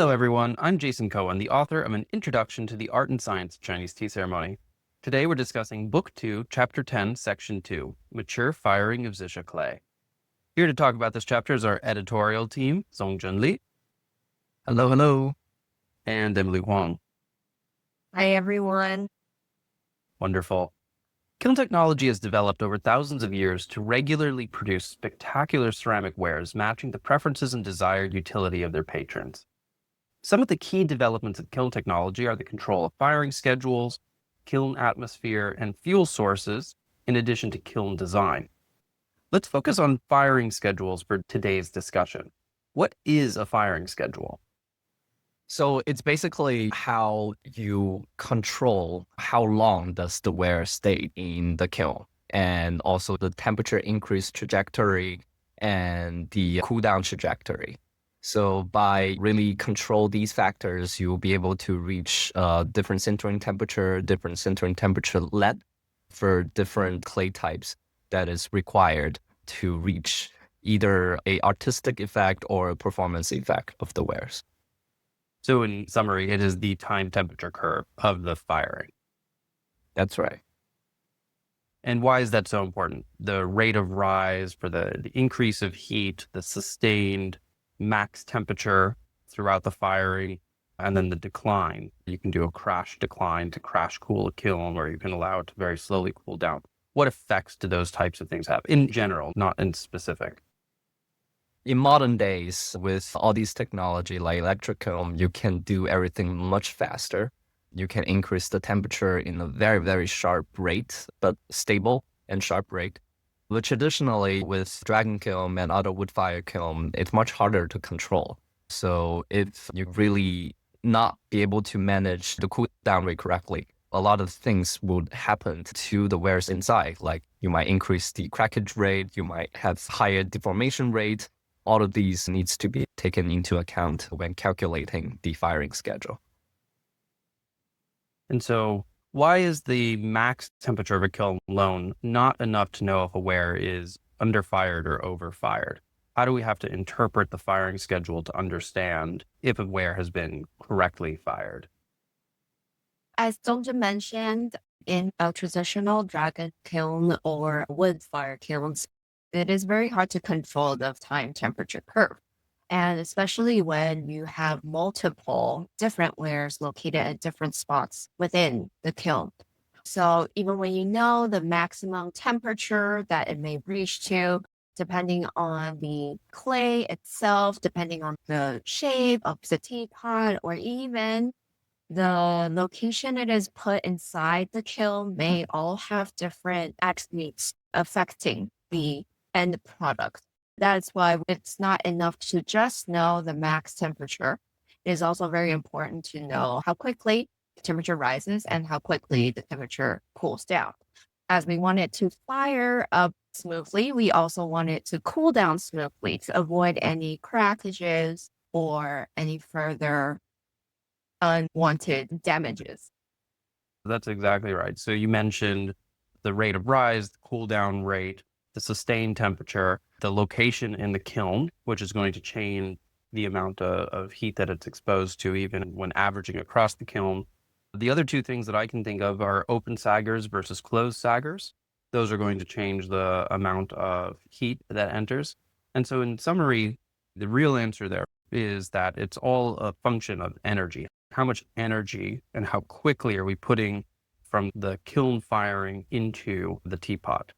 Hello, everyone. I'm Jason Cohen, the author of An Introduction to the Art and Science of Chinese Tea Ceremony. Today, we're discussing Book 2, Chapter 10, Section 2, Mature Firing of Zisha Clay. Here to talk about this chapter is our editorial team, Zongjun Li. Hello, hello. And Emily Huang. Hi, everyone. Wonderful. Kiln technology has developed over thousands of years to regularly produce spectacular ceramic wares matching the preferences and desired utility of their patrons. Some of the key developments of kiln technology are the control of firing schedules, kiln atmosphere, and fuel sources, in addition to kiln design. Let's focus on firing schedules for today's discussion. What is a firing schedule? So it's basically how you control how long does the ware stay in the kiln, and also the temperature increase trajectory and the cool down trajectory. So by really control these factors, you'll be able to reach different sintering temperature lead for different clay types that is required to reach either a artistic effect or a performance effect of the wares. So in summary, it is the time temperature curve of the firing. That's right. And why is that so important? The rate of rise for the increase of heat, the sustained max temperature throughout the firing, and then the decline. You can do a crash decline to crash cool a kiln, or you can allow it to very slowly cool down. What effects do those types of things have in general, not in specific? In modern days, with all these technology like electric kiln, you can do everything much faster. You can increase the temperature in a very, very sharp rate, but stable and sharp rate. But traditionally, with dragon kiln and other wood fire kiln, it's much harder to control. So if you really not be able to manage the cool down rate correctly, a lot of things would happen to the wares inside. Like you might increase the crackage rate, you might have higher deformation rate. All of these needs to be taken into account when calculating the firing schedule. And so why is the max temperature of a kiln alone not enough to know if a ware is underfired or overfired? How do we have to interpret the firing schedule to understand if a ware has been correctly fired? As Zongjun mentioned, in a traditional dragon kiln or wood fire kilns, it is very hard to control the time temperature curve. And especially when you have multiple different wares located at different spots within the kiln. So even when you know the maximum temperature that it may reach to, depending on the clay itself, depending on the shape of the teapot, or even the location it is put inside the kiln may all have different attributes affecting the end product. That's why it's not enough to just know the max temperature. It is also very important to know how quickly the temperature rises and how quickly the temperature cools down. As we want it to fire up smoothly, we also want it to cool down smoothly to avoid any crackages or any further unwanted damages. That's exactly right. So you mentioned the rate of rise, the cool down rate, the sustained temperature, the location in the kiln, which is going to change the amount of heat that it's exposed to, even when averaging across the kiln. The other two things that I can think of are open saggers versus closed saggers. Those are going to change the amount of heat that enters. And so in summary, the real answer there is that it's all a function of energy. How much energy and how quickly are we putting from the kiln firing into the teapot?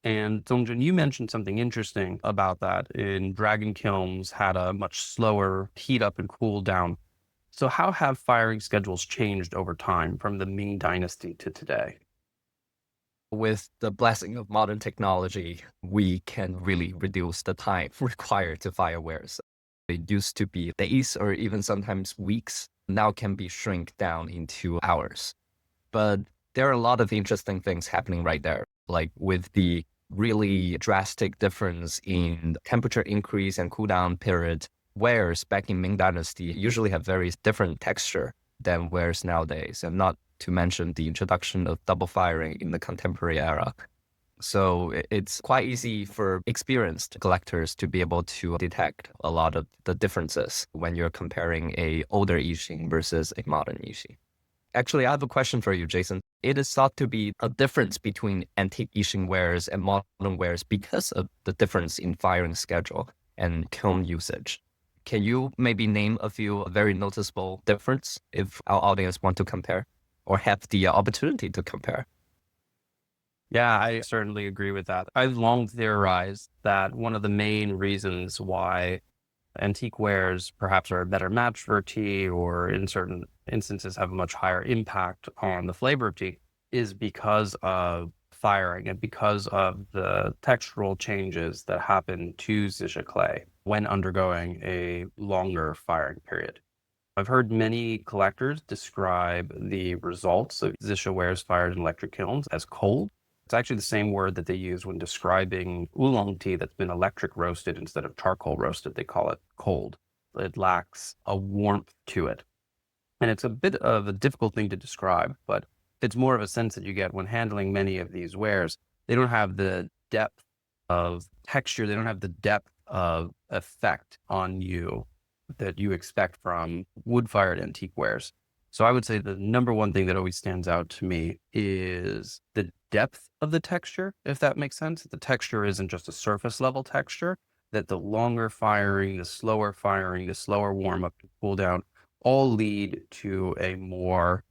And Zongjun, you mentioned something interesting about that. In dragon kilns had a much slower heat up and cool down. So how have firing schedules changed over time from the Ming Dynasty to today? With the blessing of modern technology, we can really reduce the time required to fire wares. It used to be days or even sometimes weeks, now can be shrink down into hours. But there are a lot of interesting things happening right there, like with the really drastic difference in temperature increase and cool down period. Wares back in Ming Dynasty usually have very different texture than wares nowadays, and not to mention the introduction of double firing in the contemporary era. So it's quite easy for experienced collectors to be able to detect a lot of the differences when you're comparing a older Yixing versus a modern Yixing. Actually, I have a question for you, Jason. It is thought to be a difference between antique Yixing wares and modern wares because of the difference in firing schedule and kiln usage. Can you maybe name a few very noticeable difference if our audience want to compare or have the opportunity to compare? Yeah, I certainly agree with that. I've long theorized that one of the main reasons why antique wares perhaps are a better match for tea, or in certain instances have a much higher impact on the flavor of tea, is because of firing and because of the textural changes that happen to Zisha clay when undergoing a longer firing period. I've heard many collectors describe the results of Zisha wares fired in electric kilns as cold. It's actually the same word that they use when describing oolong tea that's been electric roasted instead of charcoal roasted. They call it cold. It lacks a warmth to it. And it's a bit of a difficult thing to describe, but it's more of a sense that you get when handling many of these wares. They don't have the depth of texture, they don't have the depth of effect on you that you expect from wood-fired antique wares. So I would say the number one thing that always stands out to me is the depth of the texture, if that makes sense. The texture isn't just a surface level texture, that the longer firing, the slower warm up to cool down, all lead to a more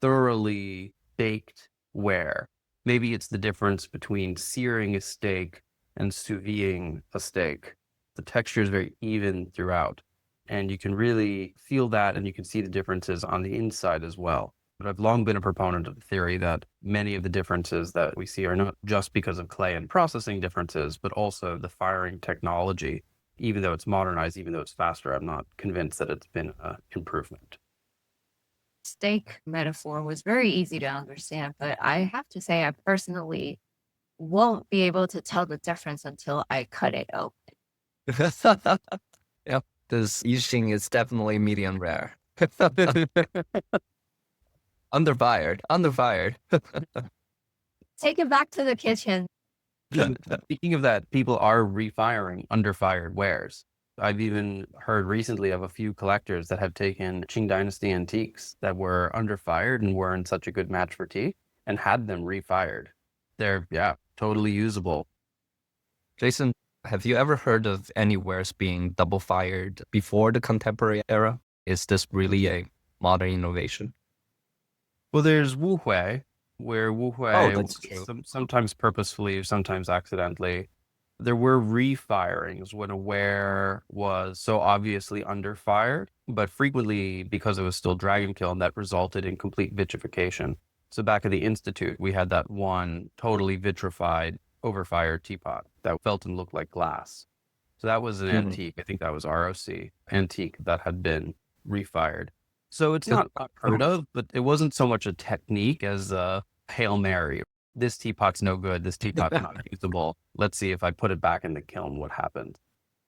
thoroughly baked ware. Maybe it's the difference between searing a steak and sous videing a steak. The texture is very even throughout, and you can really feel that, and you can see the differences on the inside as well. But I've long been a proponent of the theory that many of the differences that we see are not just because of clay and processing differences, but also the firing technology. Even though it's modernized, even though it's faster, I'm not convinced that it's been an improvement. Steak metaphor was very easy to understand, but I have to say I personally won't be able to tell the difference until I cut it open. Yep, this Yixing is definitely medium rare. Underfired. Take it back to the kitchen. Speaking of that, people are refiring underfired wares. I've even heard recently of a few collectors that have taken Ming Dynasty antiques that were underfired and weren't such a good match for tea and had them refired. They're, yeah, totally usable. Jason, have you ever heard of any wares being double fired before the contemporary era? Is this really a modern innovation? Well, there's Wu Hui, where Wu Oh, Hui, that's true. sometimes purposefully, sometimes accidentally, there were refirings when a ware was so obviously underfired, but frequently because it was still dragon kiln, that resulted in complete vitrification. So back at the Institute, we had that one totally vitrified, overfired teapot that felt and looked like glass. So that was an antique. I think that was ROC antique that had been refired. So it's not unheard of, but it wasn't so much a technique as a Hail Mary. This teapot's no good. This teapot's not usable. Let's see if I put it back in the kiln, what happens.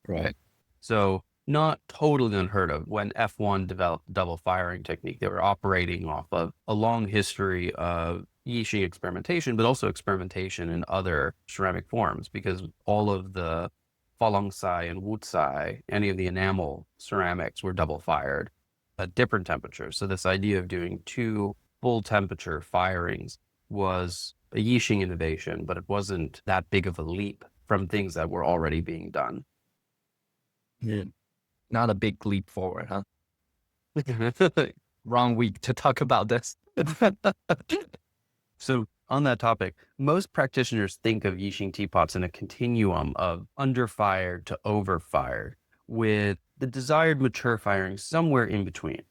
Right. So not totally unheard of. When F1 developed double firing technique, they were operating off of a long history of Yixing experimentation, but also experimentation in other ceramic forms, because all of the Falongsai and Wutsai, any of the enamel ceramics were double fired at different temperatures. So this idea of doing two full temperature firings was a Yixing innovation, but it wasn't that big of a leap from things that were already being done. Not a big leap forward, huh? Wrong week to talk about this. So on that topic, most practitioners think of Yixing teapots in a continuum of underfired to overfired, with the desired mature firing somewhere in between.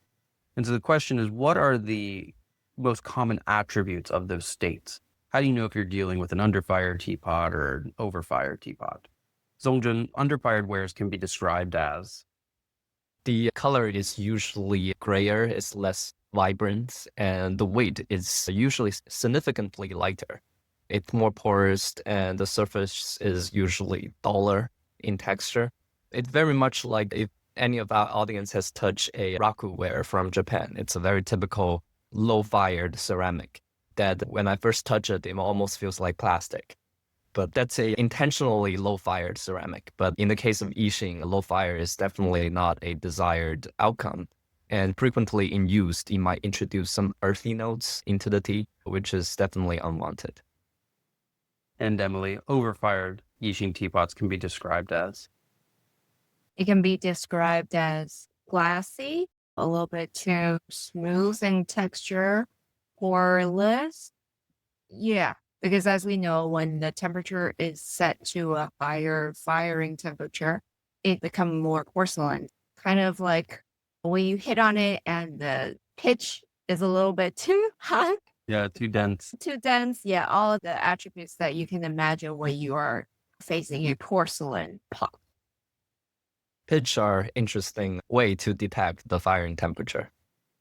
And so the question is, what are the most common attributes of those states? How do you know if you're dealing with an underfired teapot or an overfired teapot? Zongjun, underfired wares can be described as The color is usually grayer, it's less vibrant, and the weight is usually significantly lighter. It's more porous, and the surface is usually duller in texture. It's very much like if any of our audience has touched a rakuware from Japan. It's a very typical low-fired ceramic that when I first touch it, it almost feels like plastic. but that's a intentionally low-fired ceramic. But in the case of Yixing, low fire is definitely not a desired outcome. And frequently in use, it might introduce some earthy notes into the tea, which is definitely unwanted. And Emily, overfired Yixing teapots can be described as? It can be described as glassy, a little bit too smooth in texture, poreless. Yeah, because as we know, when the temperature is set to a higher firing temperature, it becomes more porcelain. Kind of like when you hit on it and the pitch is a little bit too high, Yeah, too dense. too dense. Yeah, all of the attributes that you can imagine when you are facing a porcelain pot. Pitch are interesting way to detect the firing temperature.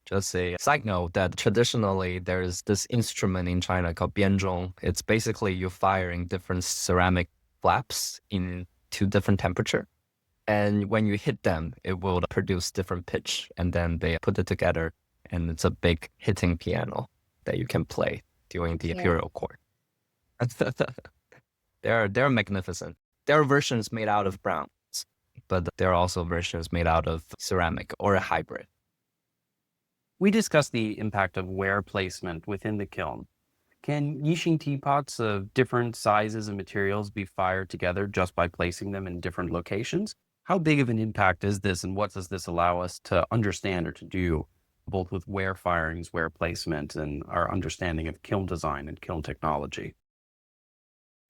Just a side note that traditionally there's this instrument in China called bianzhong. It's basically you firing different ceramic flaps into different temperature. And when you hit them, it will produce different pitch. And then they put it together and it's a big hitting piano that you can play during the imperial court. They're magnificent. There are versions made out of bronze, but there are also versions made out of ceramic or a hybrid. We discussed the impact of ware placement within the kiln. Can Yixing teapots of different sizes and materials be fired together just by placing them in different locations? How big of an impact is this, and what does this allow us to understand or to do, both with ware firings, ware placement, and our understanding of kiln design and kiln technology?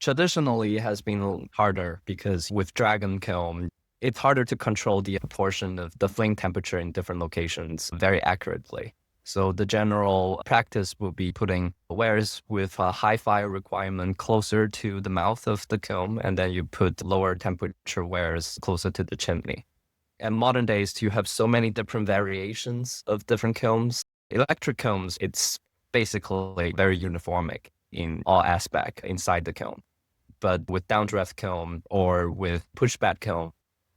Traditionally, it has been harder because with dragon kiln, it's harder to control the proportion of the flame temperature in different locations very accurately. So the general practice will be putting wares with a high fire requirement closer to the mouth of the kiln, and then you put lower temperature wares closer to the chimney. And modern days, you have so many different variations of different kilns. Electric kilns, it's basically very uniformic in all aspects inside the kiln. But with downdraft kiln or with pushback kiln,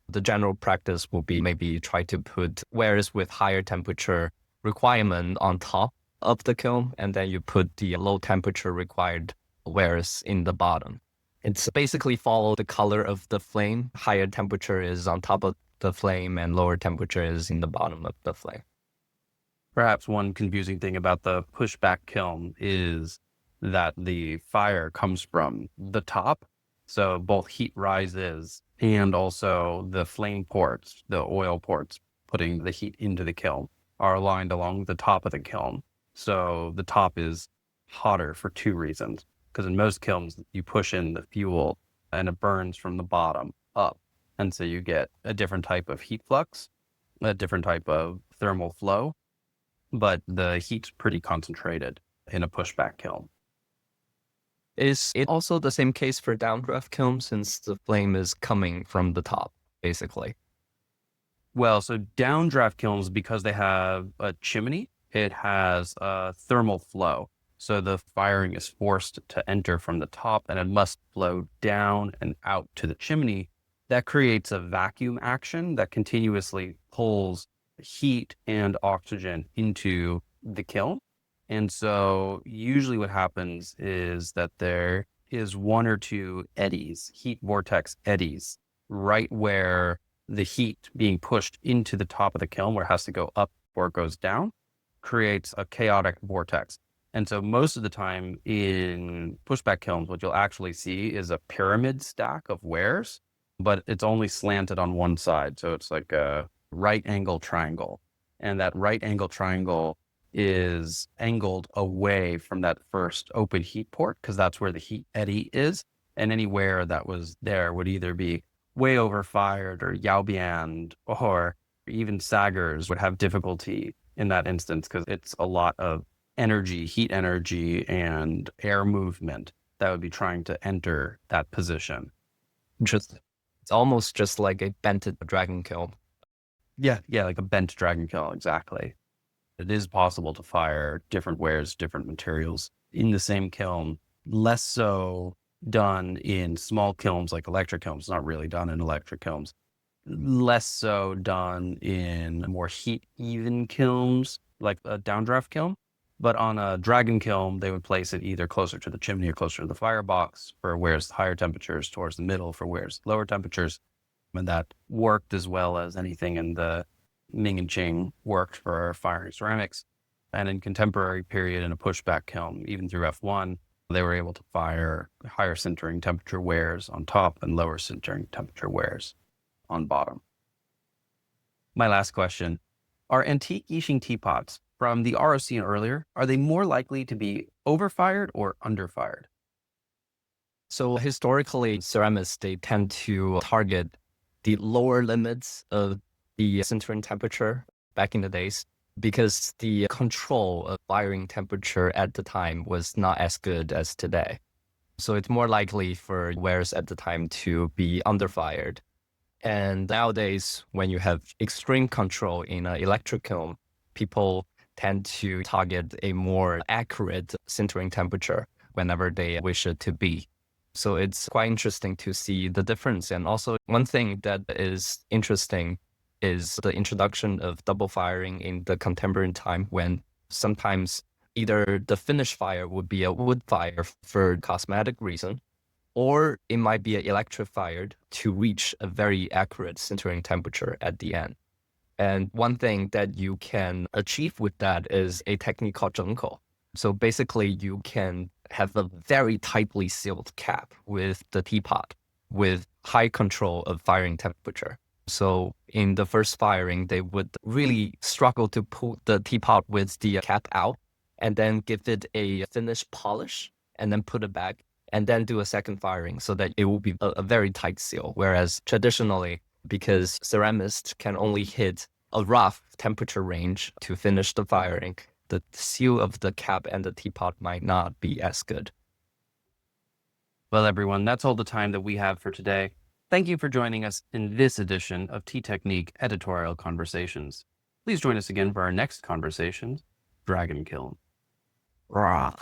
the general practice will be maybe try to put wares with higher temperature requirement on top of the kiln, and then you put the low temperature required wares in the bottom. It's basically follow the color of the flame. Higher temperature is on top of the flame and lower temperature is in the bottom of the flame. Perhaps one confusing thing about the pushback kiln is that the fire comes from the top. So both heat rises and also the flame ports, the oil ports putting the heat into the kiln, are aligned along the top of the kiln. So the top is hotter for two reasons. Because in most kilns, you push in the fuel and it burns from the bottom up. And so you get a different type of heat flux, a different type of thermal flow, but the heat's pretty concentrated in a pushback kiln. Is it also the same case for downdraft kiln since the flame is coming from the top, basically? Well, so downdraft kilns, because they have a chimney, it has a thermal flow. So the firing is forced to enter from the top and it must flow down and out to the chimney. That creates a vacuum action that continuously pulls heat and oxygen into the kiln. And so usually what happens is that there is one or two eddies, heat vortex eddies, right where the heat being pushed into the top of the kiln, where it has to go up before it goes down, creates a chaotic vortex. And so most of the time in pushback kilns, what you'll actually see is a pyramid stack of wares, but it's only slanted on one side. So it's like a right angle triangle. And that right angle triangle is angled away from that first open heat port, because that's where the heat eddy is. And anywhere that was there would either be way overfired or yaobian, or even saggers would have difficulty in that instance because it's a lot of energy, heat energy, and air movement that would be trying to enter that position. Just it's almost just like a bent dragon kiln. Yeah, like a bent dragon kiln, exactly. It is possible to fire different wares, different materials in the same kiln, less so done in small kilns like electric kilns, not really done in electric kilns, less so done in more heat even kilns like a downdraft kiln. But on a dragon kiln, they would place it either closer to the chimney or closer to the firebox for wares higher temperatures, towards the middle for wares lower temperatures. And that worked as well as anything in the Ming and Qing worked for firing ceramics. And in contemporary period, in a pushback kiln, even through F1, they were able to fire higher sintering temperature wares on top and lower sintering temperature wares on bottom. My last question, are antique Yixing teapots from the ROC and earlier, are they more likely to be overfired or underfired? So historically, ceramists, they tend to target the lower limits of the sintering temperature back in the days because the control of firing temperature at the time was not as good as today. So it's more likely for wares at the time to be underfired. And nowadays, when you have extreme control in an electric kiln, people tend to target a more accurate sintering temperature whenever they wish it to be. So it's quite interesting to see the difference. And also one thing that is interesting is the introduction of double firing in the contemporary time, when sometimes either the finished fire would be a wood fire for cosmetic reason, or it might be electrified to reach a very accurate sintering temperature at the end. And one thing that you can achieve with that is a technique called 整口. So basically, you can have a very tightly sealed cap with the teapot with high control of firing temperature. So in the first firing, they would really struggle to pull the teapot with the cap out and then give it a finish polish and then put it back and then do a second firing so that it will be a very tight seal. Whereas traditionally, because ceramists can only hit a rough temperature range to finish the firing, the seal of the cap and the teapot might not be as good. Well, everyone, that's all the time that we have for today. Thank you for joining us in this edition of Tea Technique Editorial Conversations. Please join us again for our next conversation, Dragon Kiln. Rah.